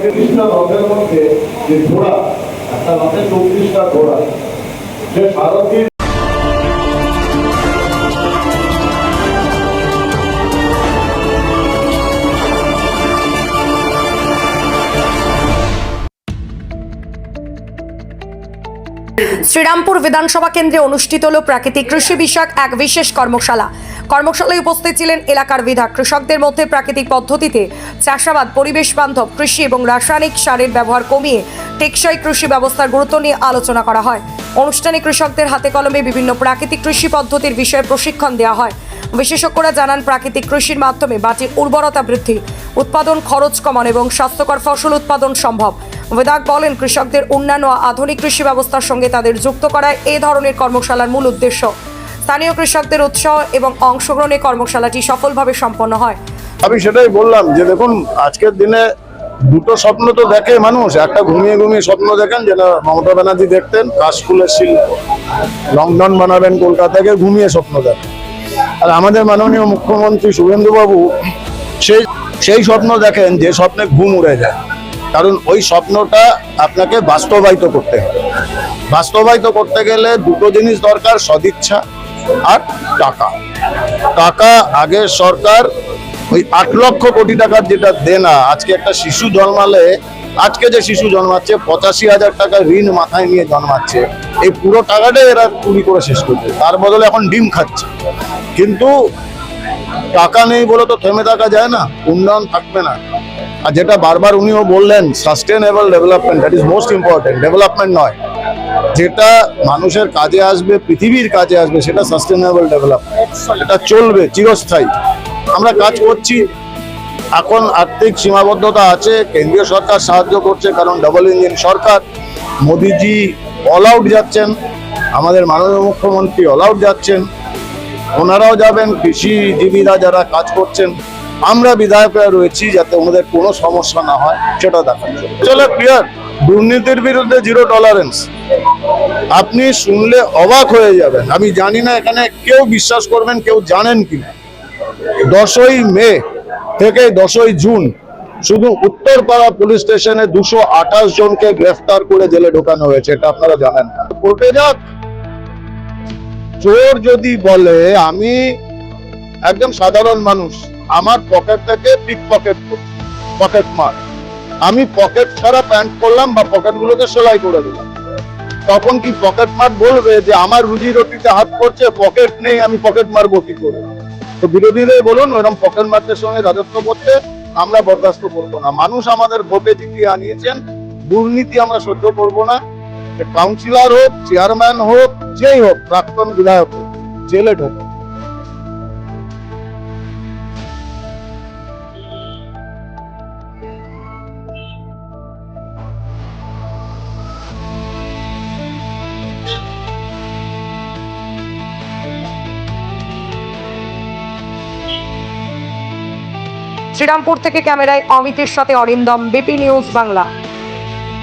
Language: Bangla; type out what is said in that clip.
পঁয়ত্রিশটা রথের মধ্যে যে ঘোড়া, একটা রথে 34টা ঘোড়া, যে সারথী শ্রীরামপুর বিধানসভা কেন্দ্রে অনুষ্ঠিত হল প্রাকৃতিক কৃষি বিষয়ক এক বিশেষ কর্মশালা। কর্মশালায় উপস্থিত ছিলেন এলাকার বিধায়ক। কৃষকদের মধ্যে প্রাকৃতিক পদ্ধতিতে চাষাবাদ, পরিবেশ বান্ধব কৃষি এবং রাসায়নিক সারের ব্যবহার কমিয়ে টেকসই কৃষি ব্যবস্থার গুরুত্ব নিয়ে আলোচনা করা হয়। অনুষ্ঠানে কৃষকদের হাতে কলমে বিভিন্ন প্রাকৃতিক কৃষি পদ্ধতির বিষয়ে প্রশিক্ষণ দেওয়া হয়। বিশেষজ্ঞরা জানান, প্রাকৃতিক কৃষির মাধ্যমে মাটির উর্বরতা বৃদ্ধি, উৎপাদন খরচ কমানো এবং স্বাস্থ্যকর ফসল উৎপাদন সম্ভব। বিধায়ক বলেন, কৃষকদের উন্নয়ন ও আধুনিক কৃষি ব্যবস্থার সঙ্গে তাদের যুক্ত করায় এই ধরনের কর্মশালার মূল উদ্দেশ্য। স্থানীয় কৃষকদের উৎসাহ এবং অংশগ্রহণে কর্মশালাটি সফলভাবে সম্পন্ন হয়। আমি সেটাই বললাম যে দেখুন, আজকের দিনে দুটো স্বপ্ন তো দেখে মানুষ। একটা ঘুমিয়ে ঘুমিয়ে স্বপ্ন দেখেন, যেটা মমতা ব্যানার্জি দেখতেন, কাশফুলের শিল্প, লকডাউন বানাবেন কলকাতাকে, ঘুমিয়ে স্বপ্ন দেখেন। আর আমাদের মাননীয় মুখ্যমন্ত্রী শুভেন্দু বাবু সেই স্বপ্ন দেখেন যে স্বপ্নে ঘুম উড়ে যায়। কারণ ওই স্বপ্নটা আপনাকে বাস্তবায়িত করতে হবে। বাস্তবায়িত করতে গেলে দুটো জিনিস দরকার, সদিচ্ছা আর টাকা। টাকা আগের সরকার ওই 8 লক্ষ কোটি টাকার যেটা দেনা, আজকে একটা শিশু জন্মালে, আজকে যে শিশু জন্মাচ্ছে 85,000 টাকা ঋণ মাথায় নিয়ে জন্মাচ্ছে, এই পুরো টাকাটাই এরা চুরি করে শেষ করছে। তার বদলে এখন ডিম খাচ্ছে। কিন্তু টাকা নেই বলে তো থেমে থাকা যায় না, উন্নয়ন থাকবে না। আর যেটা বারবার উনিও বললেন, sustainable development, that is most important. Development নয়, যেটা মানুষের কাজে আসবে, পৃথিবীর কাজে আসবে, সেটা সাস্টেনেবল ডেভেলপমেন্ট। এটা চলবে, চিরস্থায়ী। আমরা কাজ করছি। এখন আর্থিক সীমাবদ্ধতা আছে, কেন্দ্রীয় সরকার সাহায্য করছে, কারণ ডাবল ইঞ্জিন সরকার। মোদিজি অল আউট যাচ্ছেন, আমাদের মাননীয় মুখ্যমন্ত্রী অল আউট যাচ্ছেন, ওনারাও যাবেন। কৃষিজীবীরা যারা কাজ করছেন, আমরা বিধায়করা রয়েছি যাতে ওনাদের কোনো সমস্যা না হয় সেটা দেখার জন্য। চলো ক্লিয়ার, দুর্নীতির বিরুদ্ধে জিরো টলারেন্স। আপনি শুনলে অবাক হয়ে যাবেন। আমি জানি না এখানে কেউ বিশ্বাস করবেন, কেউ জানেন কিনা, 10ই মে থেকে 10ই জুন শুধু উত্তরপাড়া পুলিশ স্টেশনে 228 জনকে গ্রেফতার করে জেলে ঢোকানো হয়েছে। এটা আপনারা জানেন না। কোর্টে যাক, চোর যদি বলে আমি একদম সাধারণ মানুষ, আমার পকেট থেকে পিক পকেট মার, আমি পকেট ছাড়া প্যান্ট করলাম বা পকেট গুলোকে সেলাই করে দিলাম, তখন কি পকেট মার বলবে যে আমার রুজি রুটিতে হাত করছে, পকেট নেই, আমি পকেট মারবো কি করে? তো বিরোধীরাই বলুন, ওইরকম পকেট মারদের সঙ্গে রাজত্ব করতে আমরা বরদাস্ত করবো না। মানুষ আমাদের ভোটে জিতিয়ে আনিয়েছেন, দুর্নীতি আমরা সহ্য করবো না। কাউন্সিলর হোক, চেয়ারম্যান হোক, যেই হোক, প্রাক্তন বিধায়ক হোক, জেলে ঢোকে। শ্রীরামপুর থেকে ক্যামেরায় অমিতের সাথে অরিন্দম, বিপি নিউজ বাংলা।